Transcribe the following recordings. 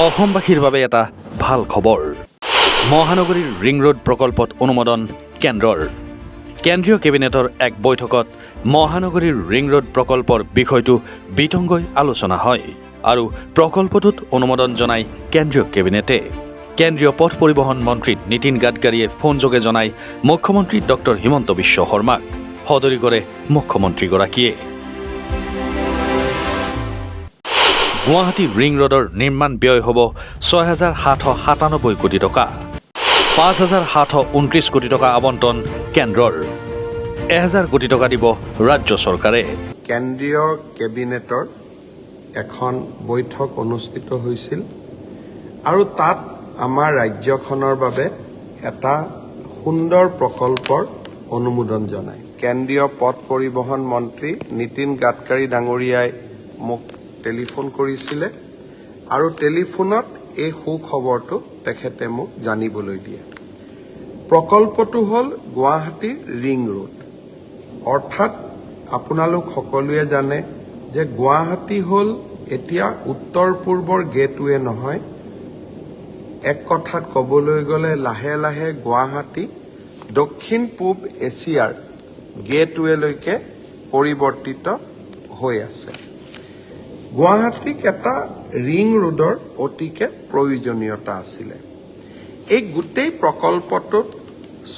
অসমবাসীৰ বাবে এটা ভাল খবৰ। মহানগৰীৰ ৰিং ৰোড প্ৰকল্পত অনুমোদন কেন্দ্ৰৰ। কেন্দ্ৰীয় কেবিনেটৰ এক বৈঠকত মহানগৰীৰ ৰিং ৰোড প্ৰকল্পৰ বিষয়টো বিতংকৈ আলোচনা হয় আৰু প্ৰকল্পটোত অনুমোদন জনায় কেন্দ্ৰীয় কেবিনেটে। কেন্দ্ৰীয় পথ পৰিবহণ মন্ত্ৰী নীতিন গাডকাৰীয়ে ফোনযোগে জনায় মুখ্যমন্ত্ৰী ডক্টৰ হিমন্ত বিশ্ব শৰ্মাক। সদৰি কৰে মুখ্যমন্ত্ৰীগৰাকীয়ে। গুৱাহাটী ৰিং ৰোডৰ নিৰ্মাণ ব্যয় হ'ব 6,797 কোটি টকা। 5,729 কোটি টকা আবণ্টন কেন্দ্ৰৰ। 1,000 কোটি টকা দিব ৰাজ্য চৰকাৰে। কেন্দ্ৰীয় কেবিনেটৰ এখন বৈঠক অনুষ্ঠিত হৈছিল আৰু তাত আমাৰ ৰাজ্যখনৰ বাবে এটা সুন্দৰ প্ৰকল্পৰ অনুমোদন জনায়। কেন্দ্ৰীয় পথ পৰিবহণ মন্ত্ৰী নীতিন গাডকাৰী ডাঙৰীয়াই মোক টেলিফোন কৰিছিলে আৰু টেলিফোনত এই সুখবৰটো তেখেতে মোক জানিবলৈ দিয়ে। প্ৰকল্পটো হ'ল গুৱাহাটীৰ ৰিং ৰোড। অৰ্থাৎ আপোনালোক সকলোৱে জানে যে গুৱাহাটী হ'ল এতিয়া উত্তৰ পূৰ্বৰ গেটৱে নহয়, এক কথাত ক'বলৈ গ'লে লাহে লাহে গুৱাহাটী দক্ষিণ পূব এছিয়াৰ গেটৱেলৈকে পৰিৱৰ্তিত হৈ আছে। গুৱাহাটীক এটা ৰিং ৰোডৰ অতিকে প্ৰয়োজনীয়তা আছিলে। এই গোটেই প্ৰকল্পটোত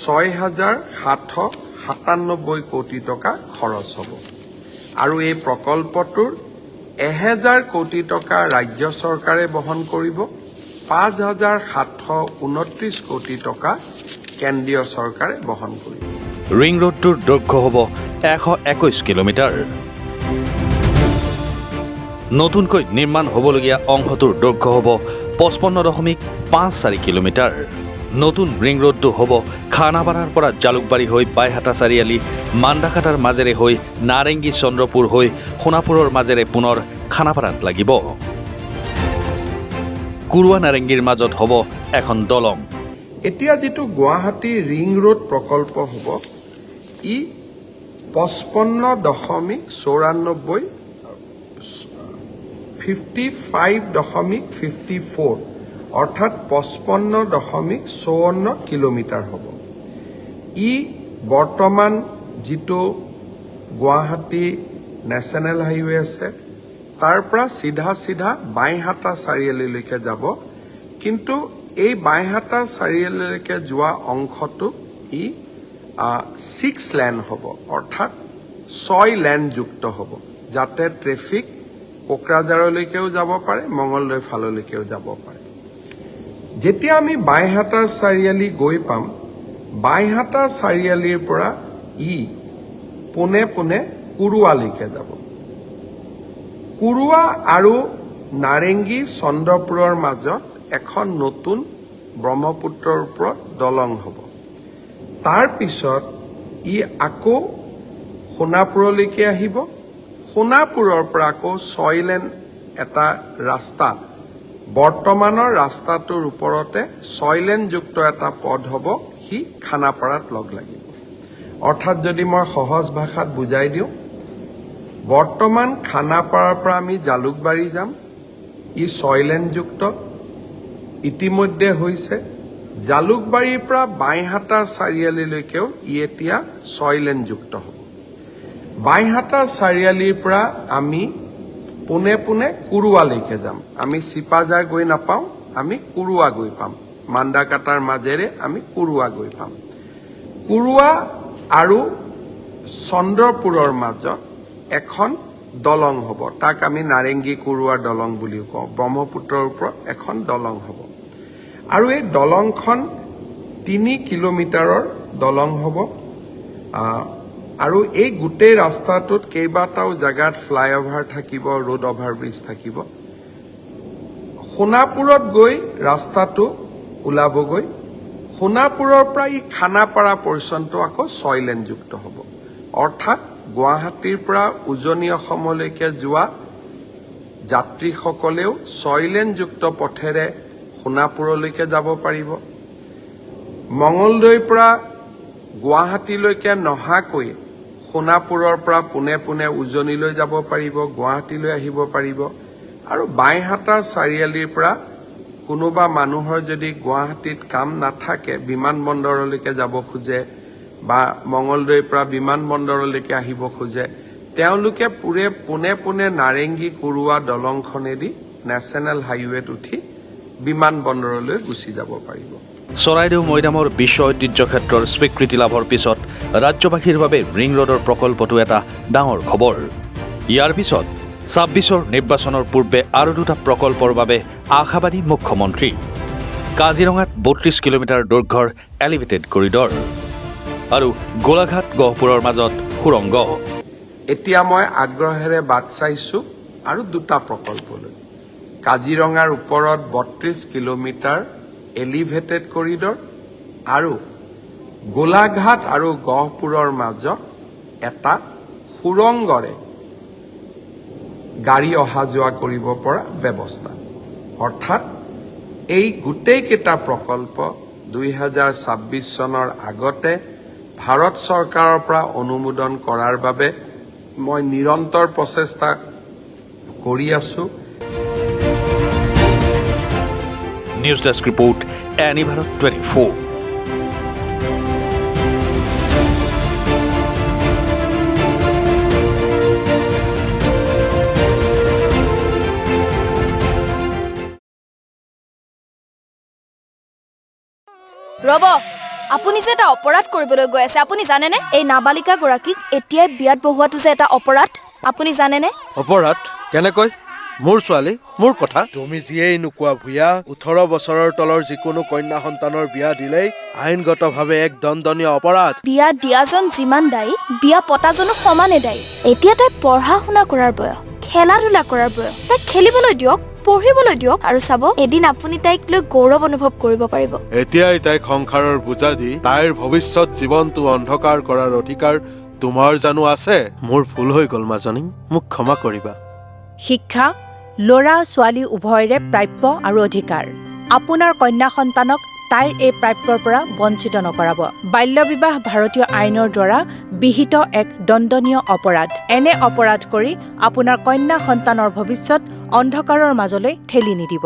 6,797 কোটি টকা খৰচ হ'ব আৰু এই প্ৰকল্পটোৰ 1,000 কোটি টকা ৰাজ্য চৰকাৰে বহন কৰিব। 5,729 কোটি টকা কেন্দ্ৰীয় চৰকাৰে বহন কৰিব। ৰিং ৰোডটোৰ দৈৰ্ঘ্য হ'ব 121 কিলোমিটাৰ। নতুনকৈ নিৰ্মাণ হ'বলগীয়া অংশটোৰ দৈৰ্ঘ্য হ'ব 55.54 কিলোমিটাৰ। নতুন ৰিং ৰোডটো হ'ব খানাপাৰাৰ পৰা জালুকবাৰী হৈ বাইহাটা চাৰিআলি, মাণ্ডাকাটাৰ মাজেৰে হৈ নাৰেংগী চন্দ্ৰপুৰ হৈ সোণাপুৰৰ মাজেৰে পুনৰ খানাপাৰাত লাগিব। কুৰুৱা নাৰেংগীৰ মাজত হ'ব এখন দলং। এতিয়া যিটো গুৱাহাটী ৰিং ৰোড প্ৰকল্প হ'ব, ই 55.54 অৰ্থাৎ 55.54 কিলোমিটাৰ হ'ব। ই বৰ্তমান যিটো গুৱাহাটী নেশ্যনেল হাইৱে আছে তাৰ পৰা চিধা বাইহাটা চাৰিআলিলৈকে যাব, কিন্তু এই বাইহাটা চাৰিআলিলৈকে যোৱা অংশটো ই 6 লেন হ'ব, অৰ্থাৎ 6 লেনযুক্ত হ'ব, যাতে ট্ৰেফিক কোকৰাঝাৰলৈকেও যাব পাৰে, মঙলদৈ ফাললৈকেও যাব পাৰে। যেতিয়া আমি বাইহাটা চাৰিআলি গৈ পাম, বাইহাটা চাৰিআলিৰ পৰা ই পোনে পোনে কুৰুৱালৈকে যাব। কুৰুৱা আৰু নাৰেংগী চন্দ্ৰপুৰৰ মাজত এখন নতুন ব্ৰহ্মপুত্ৰৰ ওপৰত দলং হ'ব। তাৰ পিছত ই আকৌ সোণাপুৰলৈকে আহিব। সোণাপুৰৰ পৰা আকৌ 6 লেন এটা ৰাস্তা, বৰ্তমানৰ ৰাস্তাটোৰ ওপৰতে 6 লেনযুক্ত এটা পথ হ'ব, সি খানাপাৰাত লগ লাগিব। অৰ্থাৎ যদি মই সহজ ভাষাত বুজাই দিওঁ, বৰ্তমান খানাপাৰাৰ পৰা আমি জালুকবাৰী যাম, ই 6 লেনযুক্ত ইতিমধ্যে হৈছে। জালুকবাৰীৰ পৰা বাইহাটা চাৰিআলিলৈকেও ই এতিয়া 6 লেনযুক্ত হ'ব। বাইহাটা চাৰিআলিৰ পৰা আমি পোনে পোনে কুৰুৱালৈকে যাম। আমি চিপাঝাৰ গৈ নাপাওঁ, আমি কুৰুৱা গৈ পাম। মাণ্ডাকাটাৰ মাজেৰে আমি কুৰুৱা গৈ পাম। কুৰুৱা আৰু চন্দ্ৰপুৰৰ মাজত এখন দলং হ'ব, তাক আমি নাৰেংগী কুৰুৱা দলং বুলিও কওঁ। ব্ৰহ্মপুত্ৰৰ ওপৰত এখন দলং হ'ব আৰু এই দলংখন 3 কিলোমিটাৰৰ দলং হ'ব আৰু এই গোটেই ৰাস্তাটোত কেইবাটাও জেগাত ফ্লাইঅভাৰ থাকিব, ৰোড অভাৰব্ৰিজ থাকিব। সোণাপুৰত গৈ ৰাস্তাটো ওলাবগৈ। সোণাপুৰৰ পৰা ই খানাপাৰা পৰ্যন্ত আকৌ 6 লেনযুক্ত হ'ব। অৰ্থাৎ গুৱাহাটীৰ পৰা উজনি অসমলৈকে যোৱা যাত্ৰীসকলেও 6 লেনযুক্ত পথেৰে সোণাপুৰলৈকে যাব পাৰিব। মঙলদৈৰ পৰা গুৱাহাটীলৈকে নহাকৈ সোণাপুৰৰ পৰা পোনে পোনে উজনিলৈ যাব পাৰিব, গুৱাহাটীলৈ আহিব পাৰিব আৰু বাইহাটা চাৰিআলিৰ পৰা কোনোবা মানুহৰ যদি গুৱাহাটীত কাম নাথাকে, বিমানবন্দৰলৈকে যাব খোজে বা মঙলদৈৰ পৰা বিমানবন্দৰলৈকে আহিব খোজে, তেওঁলোকে পোনে পোনে নাৰেংগী কুৰুৱা দলংখনেদি নেশ্যনেল হাইৱেত উঠি বিমানবন্দৰলৈ গুচি যাব পাৰিব। চৰাইদেউ মৈদামৰ বিশ্ব ঐতিহ্য ক্ষেত্ৰৰ স্বীকৃতি লাভৰ পিছত ৰাজ্যবাসীৰ বাবে ৰিং ৰোডৰ প্ৰকল্পটো এটা ডাঙৰ খবৰ। ইয়াৰ পিছত ২৬ৰ নিৰ্বাচনৰ পূৰ্বে আৰু দুটা প্ৰকল্পৰ বাবে আশাবাদী মুখ্যমন্ত্ৰী। কাজিৰঙাত ৩২ কিলোমিটাৰ দৈৰ্ঘ্যৰ এলিভেটেড কৰিডৰ আৰু গোলাঘাট গহপুৰৰ মাজত সুৰংগ। এতিয়া মই আগ্ৰহেৰে বাট চাইছোঁ আৰু দুটা প্ৰকল্পলৈ। কাজিৰঙাৰ ওপৰত ৩২ কিলোমিটাৰ এলিভেটেড কৰিডৰ আৰু গোলাঘাট আৰু গহপুৰৰ মাজত এটা সুৰংগৰে গাড়ী অহা যোৱা কৰিব পৰা ব্যৱস্থা। অৰ্থাৎ এই গোটেইকেইটা প্ৰকল্প ২০২৬ চনৰ আগতে ভাৰত চৰকাৰৰ পৰা অনুমোদন কৰাৰ বাবে মই নিৰন্তৰ প্ৰচেষ্টা কৰি আছোঁ। News desk report, any Bharat 24। ৰব, আপুনি যে এটা অপৰাধ কৰিবলৈ গৈ আছে, আপুনি জানেনে? এই নাবালিকাগৰাকীক এতিয়াই বিয়াত বহোৱাটো যে এটা অপৰাধ, আপুনি জানেনে? অপৰাধ কেনেকৈ? মোৰ ছোৱালী, মোৰ কথা। তুমি যিয়েই নোকোৱা ভূঞা, ১৮ বছৰৰ তলৰ যিকোনো কন্যা সন্তানৰ বিয়া দিলেই আইনগতভাৱে এক দণ্ডনীয় অপৰাধ। বিয়া দিয়াজন যিমান দায়ী, বিয়া পতাজনো সমানে দায়ী। এতিয়া তাই পঢ়া শুনা কৰাৰ বয়স, খেলা ধূলা কৰাৰ বয়স। তাইক খেলিবলৈ দিয়ক, পঢ়িবলৈ দিয়ক, আৰু চাব এদিন আপুনি তাইক লৈ গৌৰৱ অনুভৱ কৰিব পাৰিব। এতিয়াই তাইক সংসাৰৰ বোজা দি তাইৰ ভৱিষ্যত জীৱনটো অন্ধকাৰ কৰাৰ অধিকাৰ তোমাৰ জানো আছে? মোৰ ভুল হৈ গ'ল মাজনী, মোক ক্ষমা কৰিবা। শিক্ষা ল'ৰা ছোৱালী উভয়ৰে প্ৰাপ্য আৰু অধিকাৰ। আপোনাৰ কন্যা সন্তানক তাইৰ এই প্ৰাপ্যৰ পৰা বঞ্চিত নকৰাব। বাল্য বিবাহ ভাৰতীয় আইনৰ দ্বাৰা বিহিত এক দণ্ডনীয় অপৰাধ। এনে অপৰাধ কৰি আপোনাৰ কন্যা সন্তানৰ ভৱিষ্যত অন্ধকাৰৰ মাজলৈ ঠেলি নিদিব।